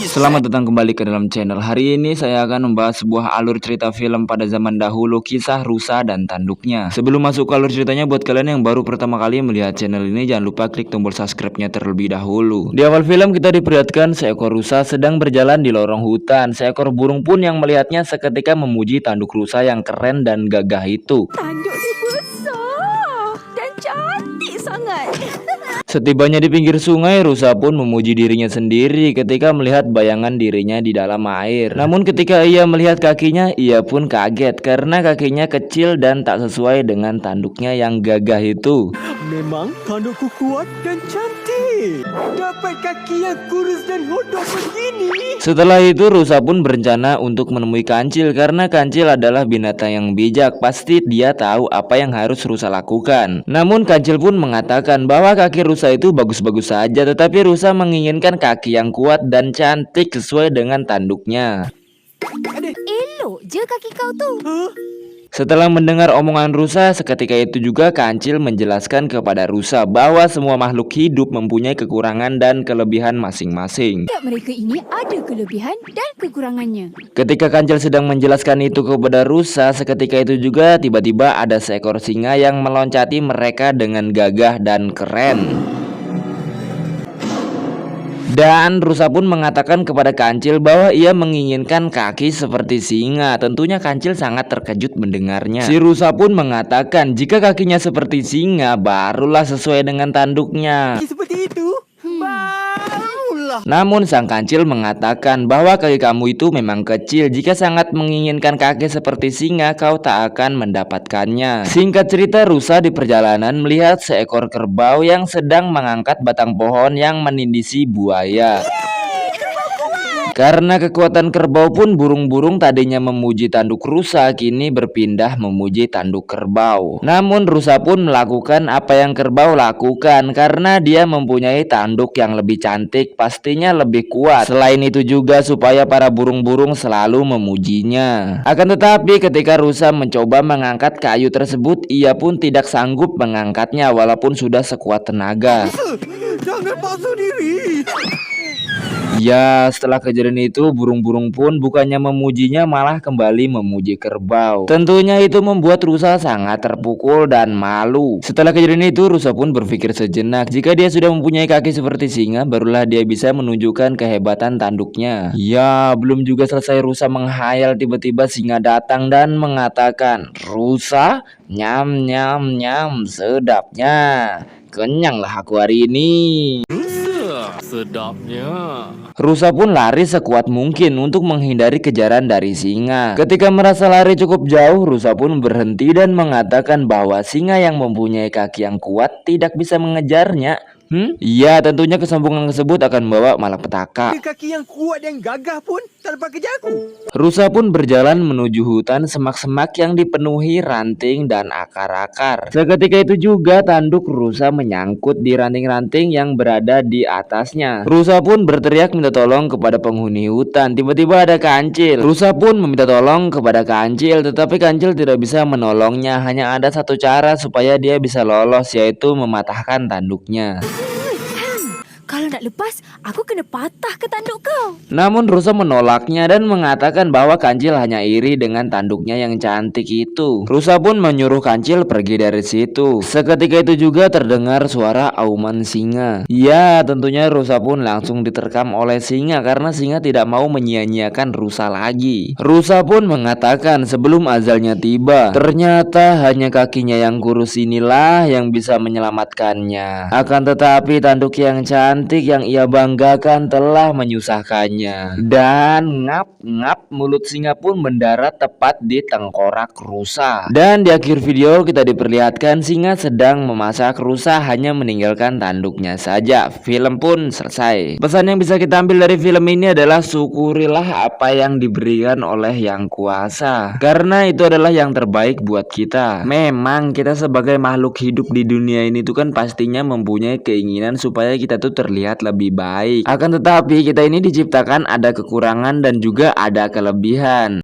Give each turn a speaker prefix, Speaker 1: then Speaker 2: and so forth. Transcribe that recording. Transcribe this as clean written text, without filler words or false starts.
Speaker 1: Selamat datang kembali ke dalam channel. Hari ini saya akan membahas sebuah alur cerita film pada zaman dahulu, kisah rusa dan tanduknya. Sebelum masuk ke alur ceritanya, buat kalian yang baru pertama kali melihat channel ini, jangan lupa klik tombol subscribe-nya terlebih dahulu. Di awal film kita diperlihatkan seekor rusa sedang berjalan di lorong hutan. Seekor burung pun yang melihatnya seketika memuji tanduk rusa yang keren dan gagah itu.
Speaker 2: Tanduknya besar dan cantik sangat.
Speaker 1: Setibanya di pinggir sungai, rusa pun memuji dirinya sendiri ketika melihat bayangan dirinya di dalam air. Namun ketika ia melihat kakinya, ia pun kaget karena kakinya kecil dan tak sesuai dengan tanduknya yang gagah itu.
Speaker 3: Memang tandukku kuat dan cantik. Dapat kaki yang kurus dan hodok begini.
Speaker 1: Setelah itu rusa pun berencana untuk menemui kancil karena kancil adalah binatang yang bijak. Pasti dia tahu apa yang harus rusa lakukan. Namun kancil pun mengatakan bahwa kaki rusa itu bagus-bagus saja, tetapi rusa menginginkan kaki yang kuat dan cantik sesuai dengan tanduknya.
Speaker 2: Elok je kaki kau tu.
Speaker 1: Setelah mendengar omongan rusa, seketika itu juga kancil menjelaskan kepada rusa bahwa semua makhluk hidup mempunyai kekurangan dan kelebihan masing-masing.
Speaker 2: Setiap mereka ini ada kelebihan dan kekurangannya.
Speaker 1: Ketika kancil sedang menjelaskan itu kepada rusa, seketika itu juga tiba-tiba ada seekor singa yang meloncati mereka dengan gagah dan keren. Dan rusa pun mengatakan kepada kancil bahwa ia menginginkan kaki seperti singa. Tentunya kancil sangat terkejut mendengarnya. Si rusa pun mengatakan jika kakinya seperti singa barulah sesuai dengan tanduknya.
Speaker 3: Seperti itu? Barulah.
Speaker 1: Namun sang kancil mengatakan bahwa kaki kamu itu memang kecil. Jika sangat menginginkan kaki seperti singa, kau tak akan mendapatkannya. Singkat cerita, rusa di perjalanan melihat seekor kerbau yang sedang mengangkat batang pohon yang menindisi buaya. Karena kekuatan kerbau pun, burung-burung tadinya memuji tanduk rusa kini berpindah memuji tanduk kerbau. Namun rusa pun melakukan apa yang kerbau lakukan karena dia mempunyai tanduk yang lebih cantik, pastinya lebih kuat. Selain itu juga supaya para burung-burung selalu memujinya. Akan tetapi ketika rusa mencoba mengangkat kayu tersebut, ia pun tidak sanggup mengangkatnya walaupun sudah sekuat tenaga.
Speaker 3: Jangan palsu diri.
Speaker 1: Ya, setelah kejadian itu, burung-burung pun bukannya memujinya malah kembali memuji kerbau. Tentunya itu membuat rusa sangat terpukul dan malu. Setelah kejadian itu, rusa pun berpikir sejenak. Jika dia sudah mempunyai kaki seperti singa, barulah dia bisa menunjukkan kehebatan tanduknya. Ya, belum juga selesai rusa menghayal, tiba-tiba singa datang dan mengatakan, "Rusa, nyam nyam nyam, sedapnya. Kenyanglah aku hari ini."
Speaker 3: Sedapnya.
Speaker 1: Rusa pun lari sekuat mungkin untuk menghindari kejaran dari singa. Ketika merasa lari cukup jauh, rusa pun berhenti dan mengatakan bahwa singa yang mempunyai kaki yang kuat tidak bisa mengejarnya. Iya, tentunya kesombongan tersebut akan membawa malapetaka.
Speaker 3: Kaki yang kuat dan gagah pun tak dapat kejarku.
Speaker 1: Rusa pun berjalan menuju hutan semak-semak yang dipenuhi ranting dan akar-akar. Seketika itu juga tanduk rusa menyangkut di ranting-ranting yang berada di atasnya. Rusa pun berteriak minta tolong kepada penghuni hutan. Tiba-tiba ada kancil. Rusa pun meminta tolong kepada kancil, tetapi kancil tidak bisa menolongnya. Hanya ada satu cara supaya dia bisa lolos, yaitu mematahkan tanduknya.
Speaker 2: Kalau nak lepas, aku kena patah ke tanduk kau.
Speaker 1: Namun rusa menolaknya dan mengatakan bahwa kancil hanya iri dengan tanduknya yang cantik itu. Rusa pun menyuruh kancil pergi dari situ. Seketika itu juga terdengar suara auman singa. Ya, tentunya rusa pun langsung diterkam oleh singa karena singa tidak mau menyia-nyiakan rusa lagi. Rusa pun mengatakan sebelum ajalnya tiba, ternyata hanya kakinya yang kurus inilah yang bisa menyelamatkannya. Akan tetapi tanduk yang cantik yang ia banggakan telah menyusahkannya. Dan ngap-ngap, mulut singa pun mendarat tepat di tengkorak rusa. Dan di akhir video kita diperlihatkan singa sedang memasak, rusa hanya meninggalkan tanduknya saja. Film pun selesai. Pesan yang bisa kita ambil dari film ini adalah syukurilah apa yang diberikan oleh Yang Kuasa, karena itu adalah yang terbaik buat kita. Memang kita sebagai makhluk hidup di dunia ini tuh kan pastinya mempunyai keinginan supaya kita tuh terlihat lebih baik. Akan tetapi kita ini diciptakan ada kekurangan dan juga ada kelebihan.